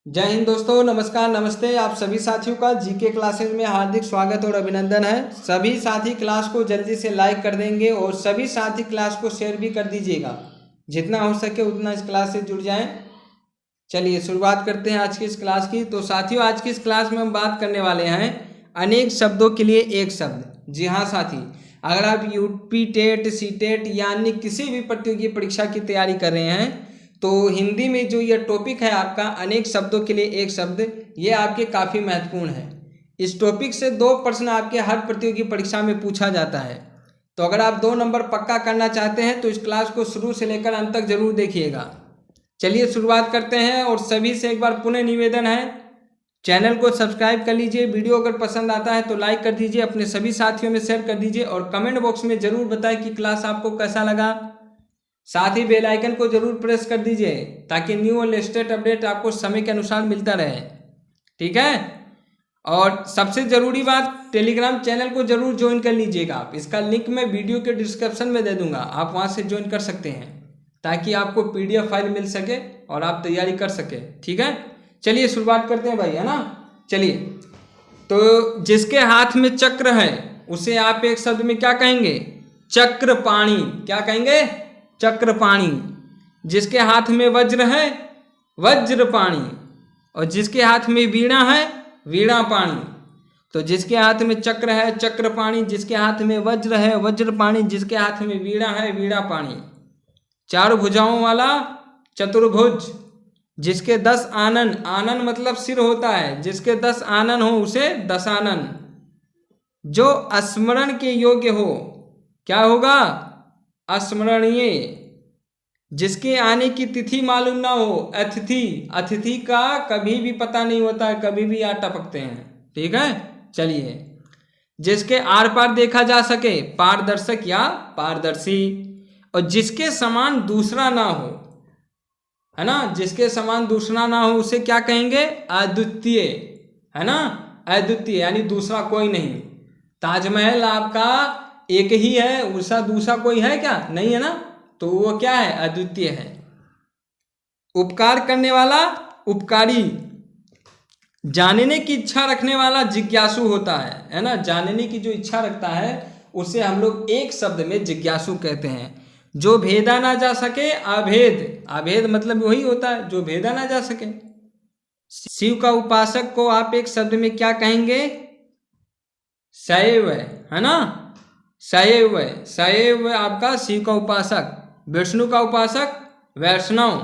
जय हिंद दोस्तों, नमस्कार, नमस्ते। आप सभी साथियों का जीके क्लासेस में हार्दिक स्वागत और अभिनंदन है। सभी साथी क्लास को जल्दी से लाइक कर देंगे और सभी साथी क्लास को शेयर भी कर दीजिएगा। जितना हो सके उतना इस क्लास से जुड़ जाएं। चलिए शुरुआत करते हैं आज की इस क्लास की। तो साथियों, आज की इस क्लास में हम बात करने वाले हैं अनेक शब्दों के लिए एक शब्द। जी हाँ साथी, अगर आप यूपी टेट, सी टेट यानी किसी भी प्रतियोगी परीक्षा की तैयारी कर रहे हैं तो हिंदी में जो ये टॉपिक है आपका अनेक शब्दों के लिए एक शब्द, ये आपके काफ़ी महत्वपूर्ण है। इस टॉपिक से 2 प्रश्न आपके हर प्रतियोगी परीक्षा में पूछा जाता है। तो अगर आप 2 नंबर पक्का करना चाहते हैं तो इस क्लास को शुरू से लेकर अंत तक जरूर देखिएगा। चलिए शुरुआत करते हैं और सभी से एक बार पुनः निवेदन है, चैनल को सब्सक्राइब कर लीजिए। वीडियो अगर पसंद आता है तो लाइक कर दीजिए, अपने सभी साथियों में शेयर कर दीजिए और कमेंट बॉक्स में जरूर बताएं कि क्लास आपको कैसा लगा। साथ ही बेल आइकन को जरूर प्रेस कर दीजिए ताकि न्यू और लेटेस्ट अपडेट आपको समय के अनुसार मिलता रहे। ठीक है, और सबसे ज़रूरी बात, टेलीग्राम चैनल को जरूर ज्वाइन कर लीजिएगा आप। इसका लिंक मैं वीडियो के डिस्क्रिप्शन में दे दूंगा, आप वहां से ज्वाइन कर सकते हैं ताकि आपको PDF फाइल मिल सके और आप तैयारी कर सके। ठीक है, चलिए शुरुआत करते हैं भाई, है ना। चलिए, तो जिसके हाथ में चक्र है उसे आप एक शब्द में क्या कहेंगे? चक्रपाणी। क्या कहेंगे? चक्रपाणी। जिसके हाथ में वज्र है, वज्रपाणी। और जिसके हाथ में वीणा है, वीणापाणी। तो जिसके हाथ में चक्र है, चक्रपाणी। जिसके हाथ में वज्र है, वज्रपाणी। जिसके हाथ में वीणा है, वीणापाणी। 4 भुजाओं वाला चतुर्भुज। जिसके 10 आनन, आनन मतलब सिर होता है, जिसके 10 आनन हो उसे दशानन। जो स्मरण के योग्य हो, क्या होगा? अस्मरणीय। जिसके आने की तिथि मालूम ना हो, अतिथि। अतिथि का कभी भी पता नहीं होता है, कभी भी आ टपकते हैं। ठीक है, चलिए। जिसके आर पार देखा जा सके, पारदर्शक या पारदर्शी। और जिसके समान दूसरा ना हो, है ना, जिसके समान दूसरा ना हो उसे क्या कहेंगे? अद्वितीय, है ना। अद्वितीय यानी दूसरा कोई नहीं। ताजमहल आपका एक ही है, उसका दूसरा कोई है क्या? नहीं है ना, तो वो क्या है? अद्वितीय है। उपकार करने वाला उपकारी। जानने की इच्छा रखने वाला जिज्ञासु होता है ना। जानने की जो इच्छा रखता है उसे हम लोग एक शब्द में जिज्ञासु कहते हैं। जो भेदा ना जा सके, अभेद। अभेद मतलब वही होता है जो भेदा ना जा सके। शिव का उपासक को आप एक शब्द में क्या कहेंगे? शैव, है ना। शैव, शैव आपका शिव का उपासक। विष्णु का उपासक वैष्णव।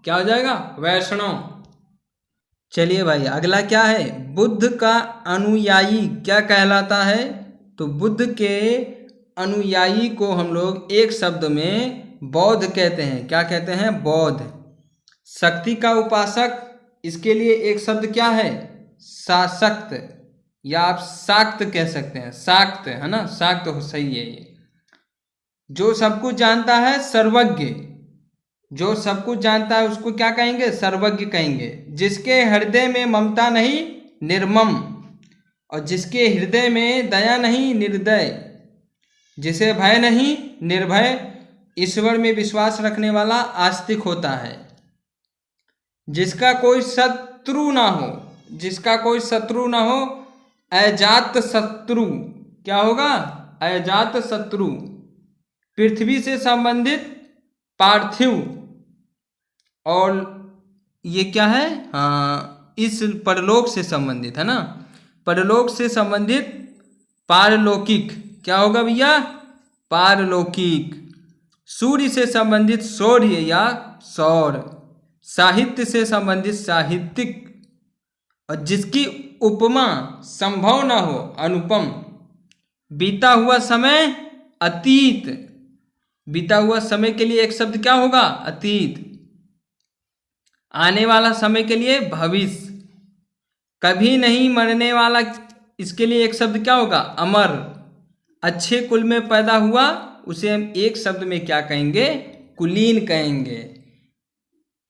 क्या हो जाएगा? वैष्णव। चलिए भाई, अगला क्या है? बुद्ध का अनुयायी क्या कहलाता है? तो बुद्ध के अनुयायी को हम लोग एक शब्द में बौद्ध कहते हैं। क्या कहते हैं? बौद्ध। शक्ति का उपासक, इसके लिए एक शब्द क्या है? शासक्त, या आप शाक्त कह सकते हैं। शाक्त, है ना, शाक्त हो, सही है ये। जो सब कुछ जानता है, सर्वज्ञ। जो सब कुछ जानता है उसको क्या कहेंगे? सर्वज्ञ कहेंगे। जिसके हृदय में ममता नहीं, निर्मम। और जिसके हृदय में दया नहीं, निर्दय। जिसे भय नहीं, निर्भय। ईश्वर में विश्वास रखने वाला आस्तिक होता है। जिसका कोई शत्रु ना हो, जिसका कोई शत्रु ना हो, अजात शत्रु। क्या होगा? अजात शत्रु। पृथ्वी से संबंधित पार्थिव। और ये क्या है? हाँ, इस परलोक से संबंधित, है ना। परलोक से संबंधित पारलौकिक। क्या होगा भैया? पारलौकिक। सूर्य से संबंधित शौर्य या सौर। साहित्य से संबंधित साहित्यिक। और जिसकी उपमा संभव ना हो, अनुपम। बीता हुआ समय, अतीत। बीता हुआ समय के लिए एक शब्द क्या होगा? अतीत। आने वाला समय के लिए भविष्य। कभी नहीं मरने वाला, इसके लिए एक शब्द क्या होगा? अमर। अच्छे कुल में पैदा हुआ उसे हम एक शब्द में क्या कहेंगे? कुलीन कहेंगे।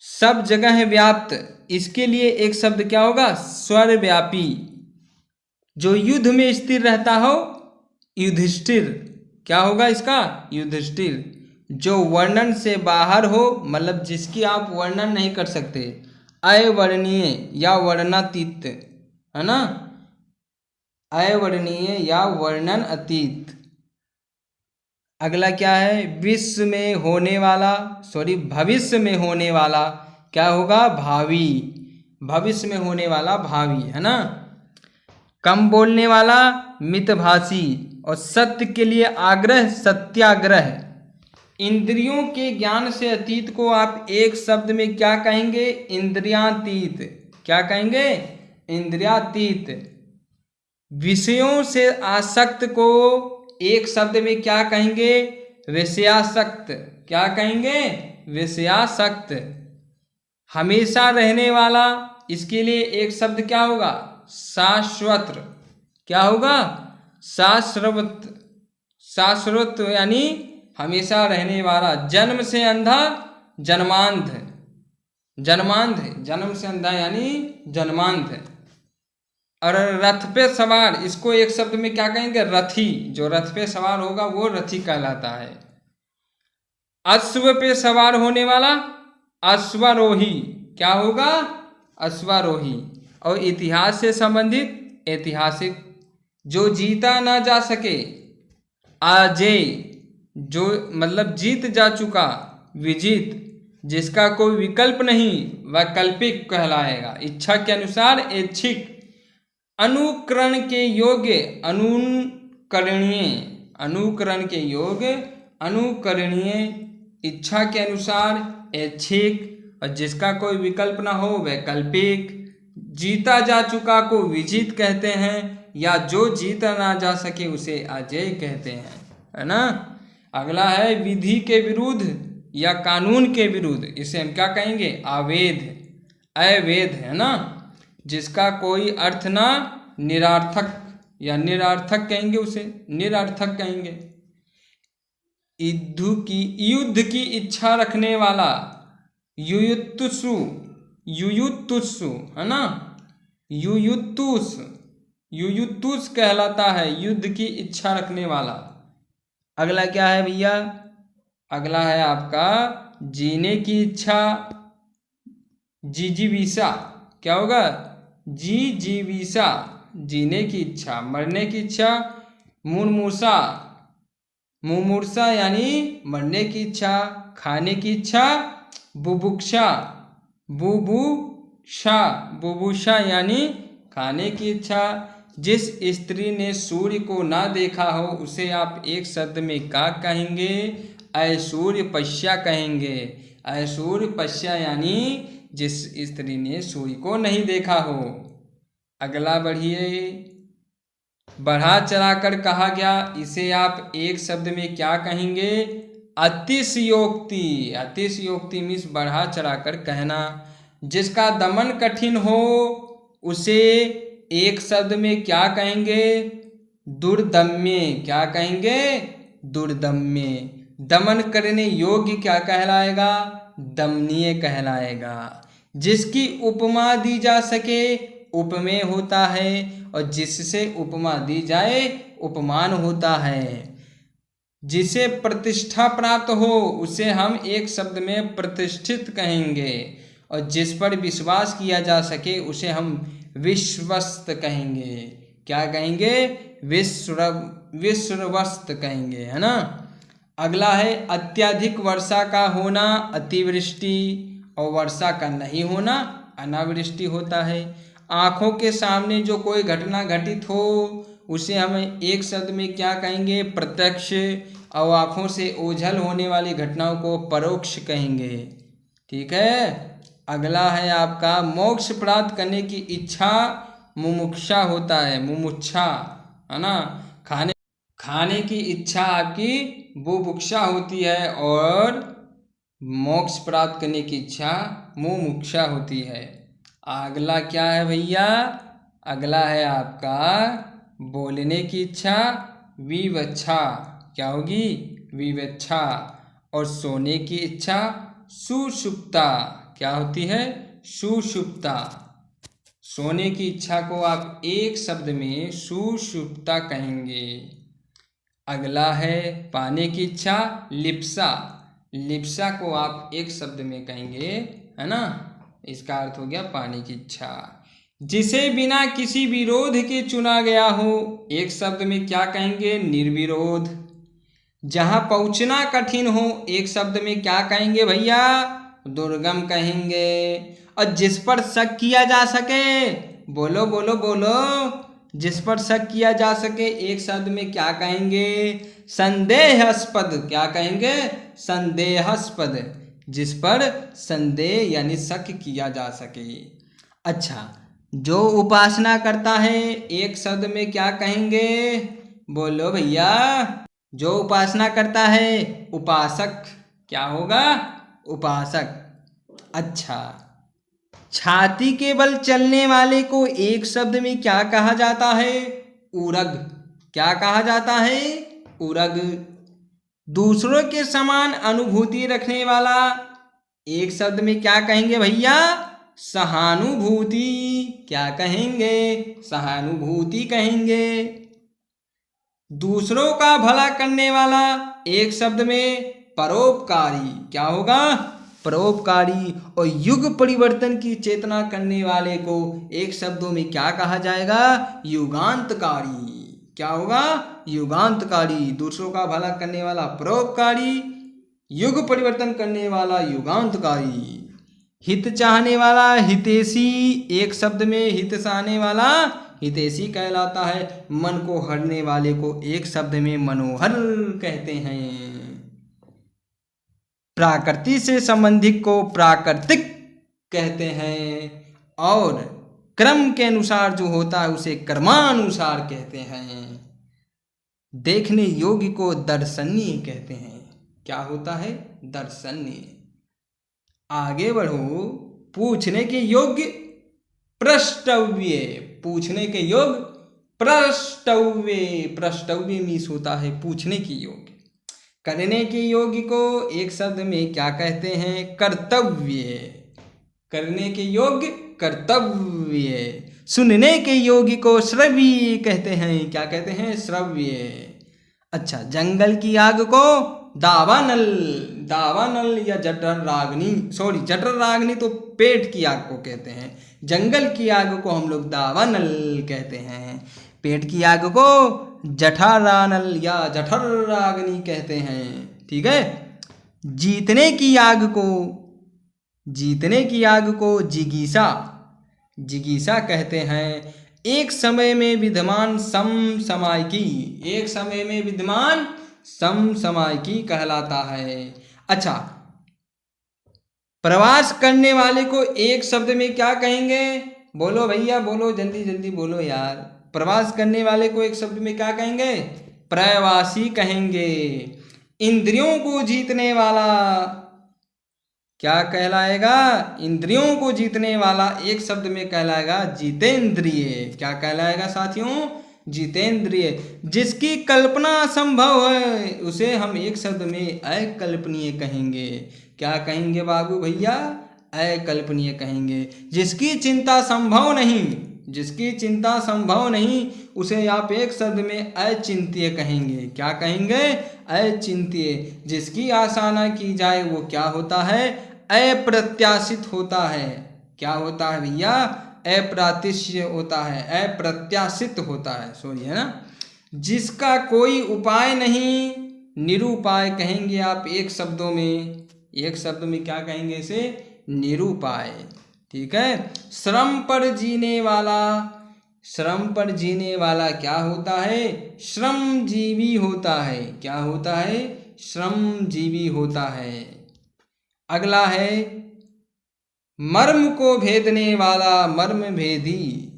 सब जगह है व्याप्त, इसके लिए एक शब्द क्या होगा? सर्वव्यापी। जो युद्ध में स्थिर रहता हो, युधिष्ठिर। क्या होगा इसका? युधिष्ठिर। जो वर्णन से बाहर हो, मतलब जिसकी आप वर्णन नहीं कर सकते, अवर्णीय या वर्णातीत, है ना, अवर्णीय या वर्णन अतीत। अगला क्या है, विश्व में होने वाला, भविष्य में होने वाला क्या होगा, भावी, भविष्य में होने वाला भावी, है ना। कम बोलने वाला मितभाषी, और सत्य के लिए आग्रह सत्याग्रह। इंद्रियों के ज्ञान से अतीत को आप एक शब्द में क्या कहेंगे, इंद्रियातीत। क्या कहेंगे, इंद्रियातीत। विषयों से आसक्त को एक शब्द में क्या कहेंगे, विषयासक्त। क्या कहेंगे, विषयासक्त। हमेशा रहने वाला, इसके लिए एक शब्द क्या होगा, शाश्वत। क्या होगा, शाश्वत। शाश्वत यानी हमेशा रहने वाला। जन्म से अंधा जन्मांध, जन्मांध, जन्म से अंधा यानी जन्मांध। और रथ पे सवार, इसको एक शब्द में क्या कहेंगे, रथी। जो रथ पे सवार होगा वो रथी कहलाता है। अश्व पे सवार होने वाला अश्वारोही, क्या होगा, अश्वारोही। और इतिहास से संबंधित ऐतिहासिक। जो जीता ना जा सके अजेय, जो मतलब जीत जा चुका, विजित। जिसका कोई विकल्प नहीं वैकल्पिक कहलाएगा। इच्छा के अनुसार ऐच्छिक। अनुकरण के योग्य अनुकरणीय, अनुकरण के योग्य अनुकरणीय। इच्छा के अनुसार ऐच्छिक, और जिसका कोई विकल्प ना हो वैकल्पिक। जीता जा चुका को विजित कहते हैं, या जो जीता ना जा सके उसे अजेय कहते हैं, है ना। अगला है विधि के विरुद्ध या कानून के विरुद्ध, इसे हम क्या कहेंगे, अवैध, अवैध, है ना। जिसका कोई अर्थ ना, निरार्थक, या निरार्थक कहेंगे उसे, निरार्थक कहेंगे। युद्ध की इच्छा रखने वाला युयुत्सु, युयुत्सु, है ना, युयुत्सु, युयुत्सु कहलाता है, युद्ध की इच्छा रखने वाला। अगला क्या है भैया, अगला है आपका जीने की इच्छा, जिजीविषा। क्या होगा, जिजीविषा, जीने की इच्छा। मरने की इच्छा मुमुर्षा, मुमुर्षा यानी मरने की इच्छा। खाने की इच्छा बुभुक्षा, बुभुक्षा, बुभुक्षा यानी खाने की इच्छा। जिस स्त्री ने सूर्य को ना देखा हो उसे आप एक शब्द में क्या कहेंगे, ऐसूर्य पश्या कहेंगे। ऐसूर्य पश्या यानी जिस स्त्री ने सूर्य को नहीं देखा हो। अगला बढ़िए, बढ़ा चढ़ाकर कहा गया, इसे आप एक शब्द में क्या कहेंगे, अतिशयोक्ति। अतिशयोक्ति मीन्स बढ़ा चढ़ाकर कहना। जिसका दमन कठिन हो उसे एक शब्द में क्या कहेंगे, दुर्दम्य। क्या कहेंगे, दुर्दम्य। दमन करने योग्य क्या कहलाएगा, दमनीय कहलाएगा। जिसकी उपमा दी जा सके उपमेय होता है, और जिससे उपमा दी जाए उपमान होता है। जिसे प्रतिष्ठा प्राप्त हो उसे हम एक शब्द में प्रतिष्ठित कहेंगे, और जिस पर विश्वास किया जा सके उसे हम विश्वस्त कहेंगे। क्या कहेंगे, विश्वस्त कहेंगे, है ना। अगला है अत्यधिक वर्षा का होना अतिवृष्टि, और वर्षा का नहीं होना अनावृष्टि होता है। आँखों के सामने जो कोई घटना घटित हो उसे हम एक शब्द में क्या कहेंगे, प्रत्यक्ष। और आँखों से ओझल होने वाली घटनाओं को परोक्ष कहेंगे। ठीक है। अगला है आपका मोक्ष प्राप्त करने की इच्छा मुमुक्षा होता है, मुमुक्षा, है ना। खाने की इच्छा आपकी बुभुक्षा होती है, और मोक्ष प्राप्त करने की इच्छा मुमुक्षा होती है। अगला क्या है भैया, अगला है आपका बोलने की इच्छा विवक्षा। क्या होगी, विवक्षा। और सोने की इच्छा सुषुप्ता। क्या होती है, सुषुप्ता। सोने की इच्छा को आप एक शब्द में सुषुप्ता कहेंगे। अगला है पाने की इच्छा लिप्सा। लिप्सा को आप एक शब्द में कहेंगे, है ना, इसका अर्थ हो गया पाने की इच्छा। जिसे बिना किसी विरोध के चुना गया हो, एक शब्द में क्या कहेंगे? निर्विरोध। जहां पहुंचना कठिन हो, एक शब्द में क्या कहेंगे भैया? दुर्गम कहेंगे। और जिस पर शक किया जा सके, बोलो बोलो बोलो, जिस पर शक किया जा सके, एक शब्द में क्या कहेंगे? संदेहास्पद। क्या कहेंगे? संदेहास्पद। जिस पर संदेह यानी शक किया जा सके। अच्छा, जो उपासना करता है, एक शब्द में क्या कहेंगे? बोलो भैया। जो उपासना करता है, उपासक। क्या होगा? उपासक। अच्छा, छाती के बल चलने वाले को एक शब्द में क्या कहा जाता है? उरग। क्या कहा जाता है? उरग। दूसरों के समान अनुभूति रखने वाला, एक शब्द में क्या कहेंगे भैया? सहानुभूति। क्या कहेंगे? सहानुभूति कहेंगे। दूसरों का भला करने वाला, एक शब्द में परोपकारी। क्या होगा? परोपकारी। और युग परिवर्तन की चेतना करने वाले को एक शब्दों में क्या कहा जाएगा? युगांतकारी। क्या होगा? युगांतकारी। दूसरों का भला करने वाला परोपकारी, युग परिवर्तन करने वाला युगांतकारी। हित चाहने वाला हितैषी, एक शब्द में हित चाहने वाला हितैषी कहलाता है। मन को हरने वाले को एक शब्द में मनोहर कहते हैं। प्रकृति से संबंधित को प्राकृतिक कहते हैं। और क्रम के अनुसार जो होता है उसे कर्मानुसार कहते हैं। देखने योग्य को दर्शनीय कहते हैं। क्या होता है? दर्शनीय। आगे बढ़ो। पूछने के योग्य प्रष्टव्य। पूछने के योग्य प्रष्टव्य। प्रष्टव्य मीन्स होता है पूछने के योग्य। करने के योग्य को एक शब्द में क्या कहते हैं? कर्तव्य। करने के योग्य कर्तव्य। सुनने के योग्य को श्रव्य कहते हैं। क्या कहते हैं? श्रव्य। अच्छा, जंगल की आग को दावानल। दावानल या जठर रागनी, सॉरी जठर रागनी तो पेट की आग को कहते हैं। जंगल की आग को हम लोग दावानल कहते हैं। पेट की आग को जठरानल या जठर रागनी कहते हैं। ठीक है। जीतने की आग को, जीतने की आग को जिगीसा, जिगीसा कहते हैं। एक समय में विद्यमान समसमायिकी, एक समय में विद्यमान समसमायिकी कहलाता है। अच्छा, प्रवास करने वाले को एक शब्द में क्या कहेंगे? बोलो भैया, बोलो जल्दी जल्दी बोलो यार। प्रवास करने वाले को एक शब्द में क्या कहेंगे? प्रवासी कहेंगे। इंद्रियों को जीतने वाला क्या कहलाएगा? इंद्रियों को जीतने वाला एक शब्द में कहलाएगा जितेंद्रिय। क्या कहलाएगा साथियों? जितेंद्रिय। जिसकी कल्पना असंभव है उसे हम एक शब्द में अकल्पनीय कहेंगे। क्या कहेंगे बाबू भैया? अकल्पनीय कहेंगे। जिसकी चिंता संभव नहीं, जिसकी चिंता संभव नहीं उसे आप एक शब्द में अचिंत्य कहेंगे। क्या कहेंगे? अचिंत्य। जिसकी आशा न की जाए वो क्या होता है? अप्रत्याशित होता है। क्या होता है भैया? अप्रातिश्य होता है, अप्रत्याशित होता है, सॉरी, है ना। जिसका कोई उपाय नहीं, निरुपाय कहेंगे आप एक शब्दों में। एक शब्द में क्या कहेंगे इसे? निरुपाय। ठीक है। श्रम पर जीने वाला, श्रम पर जीने वाला क्या होता है? श्रमजीवी होता है। क्या होता है? श्रमजीवी होता है। अगला है मर्म को भेदने वाला, मर्म भेदी।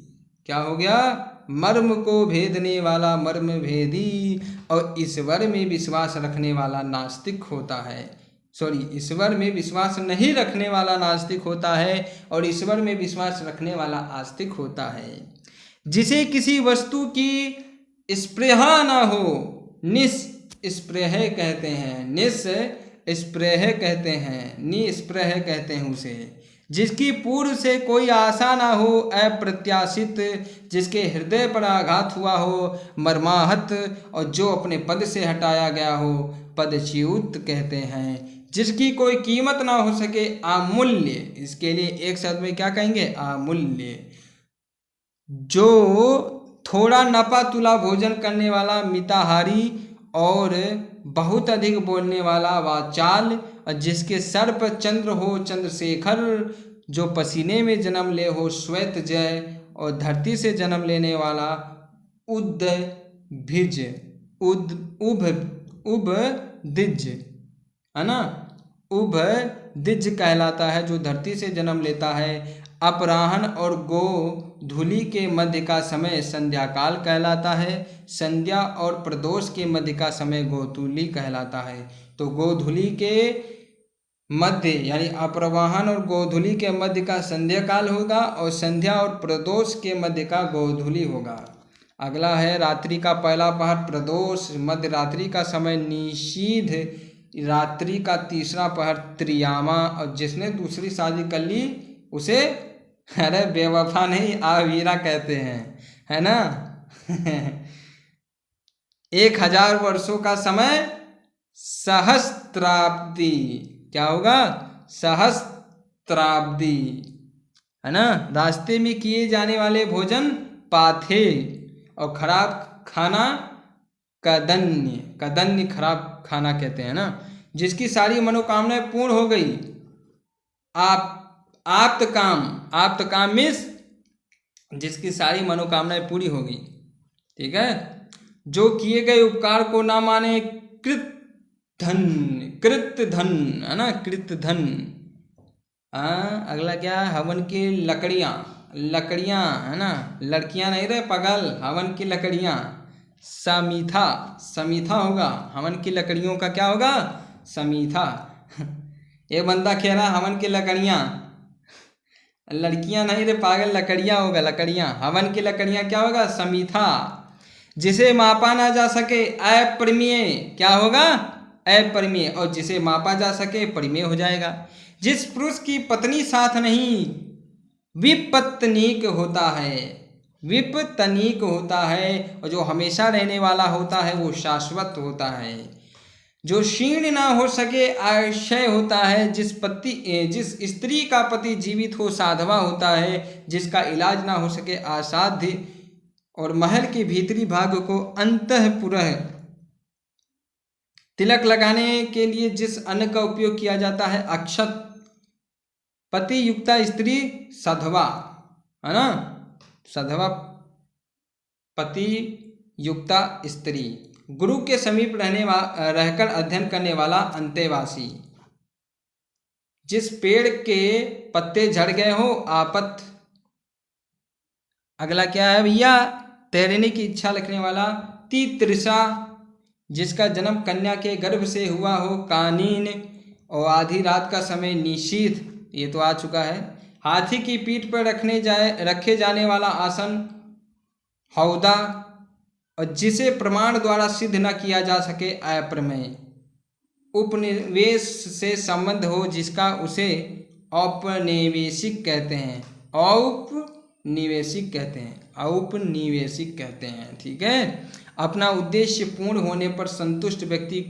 क्या हो गया? मर्म को भेदने वाला, मर्म भेदी। और ईश्वर में विश्वास रखने वाला नास्तिक होता है। सॉरी, ईश्वर में विश्वास नहीं रखने वाला नास्तिक होता है और ईश्वर में विश्वास रखने वाला आस्तिक होता है। जिसे किसी वस्तु की स्पृहा न हो, निस्पृह कहते हैं। निस्पृह कहते हैं, निस्पृह कहते हैं उसे। जिसकी पूर्व से कोई आशा ना हो, अप्रत्याशित। जिसके हृदय पर आघात हुआ हो, मर्माहत। और जो अपने पद से हटाया गया हो, पदच्युत कहते हैं। जिसकी कोई कीमत ना हो सके, अमूल्य। इसके लिए एक शब्द में क्या कहेंगे? अमूल्य। जो थोड़ा नपा तुला भोजन करने वाला, मिताहारी और बहुत अधिक बोलने वाला, वाचाल। और जिसके सर पर चंद्र हो, चंद्रशेखर। जो पसीने में जन्म ले हो, श्वेत जय। और धरती से जन्म लेने वाला, उद्भिज, उभदिज, है ना, उभदिज कहलाता है, जो धरती से जन्म लेता है। अपराह्न और गोधूलि के मध्य का समय संध्या काल कहलाता है। संध्या और प्रदोष के मध्य का समय गोधूलि कहलाता है। तो गोधूलि के मध्य यानी अपराह्न और गोधूलि के मध्य का संध्या काल होगा, और संध्या और प्रदोष के मध्य का गोधूलि होगा। अगला है रात्रि का पहला पहर प्रदोष, मध्य रात्रि का समय निषीध, रात्रि का तीसरा पहर त्रियामा। और जिसने दूसरी शादी कर ली उसे अरे बेवफा नहीं, आवीरा कहते हैं, है ना। 1000 वर्षों का समय सहस्त्राब्दी। क्या होगा? सहस्त्राब्दी, है ना। रास्ते में किए जाने वाले भोजन पाथे, और खराब खाना कदन्य। कदन्य खराब खाना कहते हैं ना। जिसकी सारी मनोकामनाएं पूर्ण हो गई, आप्त काम मीन्स जिसकी सारी मनोकामनाएं पूरी हो गई, ठीक है। जो किए गए उपकार को ना माने, कृत धन, है ना, कृत धन। अगला क्या है? हवन की लकड़ियाँ, है ना, लड़कियां नहीं रहे पगल, हवन की लकड़ियाँ। समीथा होगा, हवन की लकड़ियों का क्या होगा? समीथा। एक बंदा कह रहा हवन की लकड़ियाँ, लड़कियां नहीं रे पागल, लकड़ियाँ होगा, लकड़ियाँ। हवन की लकड़ियाँ क्या होगा? समीथा। जिसे मापा ना जा सके, अप्रमेय। क्या होगा? अप्रमेय। और जिसे मापा जा सके परिमेय हो जाएगा। जिस पुरुष की पत्नी साथ नहीं, विपत्नीक होता है, विपत्नीक होता है। और जो हमेशा रहने वाला होता है वो शाश्वत होता है। जो क्षीण ना हो सके, अक्षय होता है। जिस स्त्री का पति जीवित हो, साधवा होता है। जिसका इलाज ना हो सके, असाध्य। और महल के भीतरी भाग को अंतःपुरः, तिलक लगाने के लिए जिस अन्न का उपयोग किया जाता है, अक्षत। पति युक्ता स्त्री सधवा, है ना, सधवा पति युक्ता स्त्री। गुरु के समीप रहकर अध्ययन करने वाला, अंतेवासी। जिस पेड़ के पत्ते झड़ गए हो, आपत। अगला क्या है भैया? तैरने की इच्छा रखने वाला, तितृषा। जिसका जन्म कन्या के गर्भ से हुआ हो, कानीन। और आधी रात का समय, निशीथ। ये तो आ चुका है। हाथी की पीठ पर रखे जाने वाला आसन, हौदा। और जिसे प्रमाण द्वारा सिद्ध न किया जा सके, अप्रमेय। उपनिवेश से संबंध हो जिसका, उसे औपनिवेशिक कहते हैं। औपनिवेशिक कहते हैं, ठीक है। अपना उद्देश्य पूर्ण होने पर संतुष्ट व्यक्ति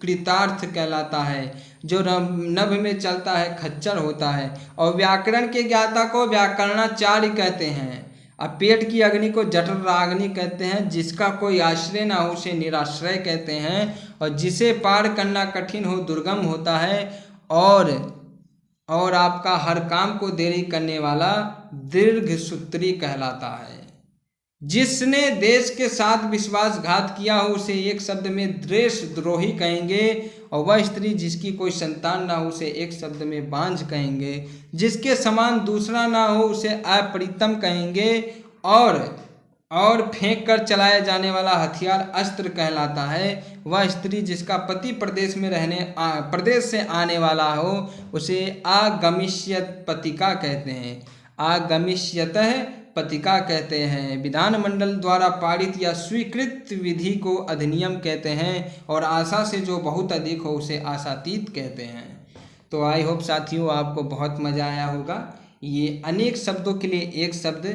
कृतार्थ कहलाता है। जो नभ में चलता है, खच्चर होता है। और व्याकरण के ज्ञाता को व्याकरणाचार्य कहते हैं। अब पेट की अग्नि को जठर राग्नि कहते हैं। जिसका कोई आश्रय ना हो उसे निराश्रय कहते हैं। और जिसे पार करना कठिन हो, दुर्गम होता है। और आपका हर काम को देरी करने वाला, दीर्घसूत्री कहलाता है। जिसने देश के साथ विश्वासघात किया हो उसे एक शब्द में देशद्रोही कहेंगे। और वह स्त्री जिसकी कोई संतान ना हो उसे एक शब्द में बांझ कहेंगे। जिसके समान दूसरा ना हो उसे अप्रीतम कहेंगे। और फेंक कर चलाया जाने वाला हथियार अस्त्र कहलाता है। वह स्त्री जिसका पति प्रदेश से आने वाला हो उसे आगमिष्यत पतिका कहते हैं। आगमिष्यतः पतिका कहते हैं। विधानमंडल द्वारा पारित या स्वीकृत विधि को अधिनियम कहते हैं। और आशा से जो बहुत अधिक हो उसे आशातीत कहते हैं। तो आई होप साथियों आपको बहुत मज़ा आया होगा। ये अनेक शब्दों के लिए एक शब्द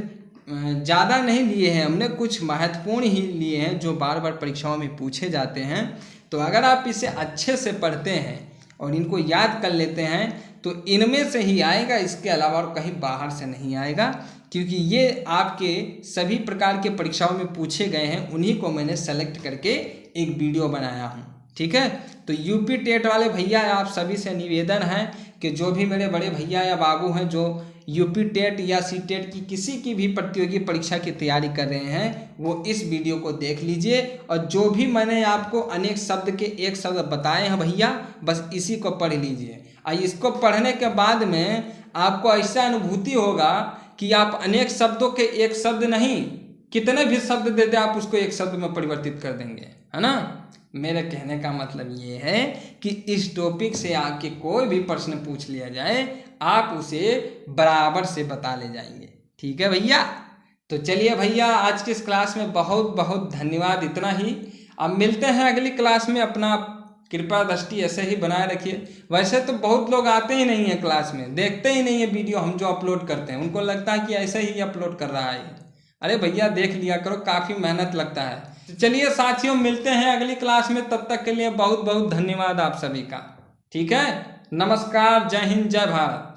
ज़्यादा नहीं लिए हैं हमने, कुछ महत्वपूर्ण ही लिए हैं जो बार बार परीक्षाओं में पूछे जाते हैं। तो अगर आप इसे अच्छे से पढ़ते हैं और इनको याद कर लेते हैं तो इनमें से ही आएगा, इसके अलावा और कहीं बाहर से नहीं आएगा, क्योंकि ये आपके सभी प्रकार के परीक्षाओं में पूछे गए हैं, उन्हीं को मैंने सेलेक्ट करके एक वीडियो बनाया हूँ। ठीक है, तो यूपी टेट वाले भैया आप सभी से निवेदन है कि जो भी मेरे बड़े भैया या बाबू हैं जो यूपी टेट या सी टेट की किसी की भी प्रतियोगी परीक्षा की तैयारी कर रहे हैं, वो इस वीडियो को देख लीजिए और जो भी मैंने आपको अनेक शब्द के एक शब्द बताए हैं भैया, बस इसी को पढ़ लीजिए। और इसको पढ़ने के बाद में आपको ऐसा अनुभूति होगा कि आप अनेक शब्दों के एक शब्द नहीं, कितने भी शब्द दे दे आप उसको एक शब्द में परिवर्तित कर देंगे, है ना। मेरे कहने का मतलब ये है कि इस टॉपिक से आके कोई भी प्रश्न पूछ लिया जाए, आप उसे बराबर से बता ले जाएंगे। ठीक है भैया, तो चलिए भैया आज की इस क्लास में बहुत बहुत धन्यवाद, इतना ही। अब मिलते हैं अगली क्लास में। अपना कृपा दृष्टि ऐसे ही बनाए रखिए। वैसे तो बहुत लोग आते ही नहीं है क्लास में, देखते ही नहीं है वीडियो हम जो अपलोड करते हैं, उनको लगता है कि ऐसे ही अपलोड कर रहा है। अरे भैया देख लिया करो, काफ़ी मेहनत लगता है। तो चलिए साथियों, मिलते हैं अगली क्लास में, तब तक के लिए बहुत बहुत धन्यवाद आप सभी का। ठीक है, नमस्कार, जय हिंद, जय भारत।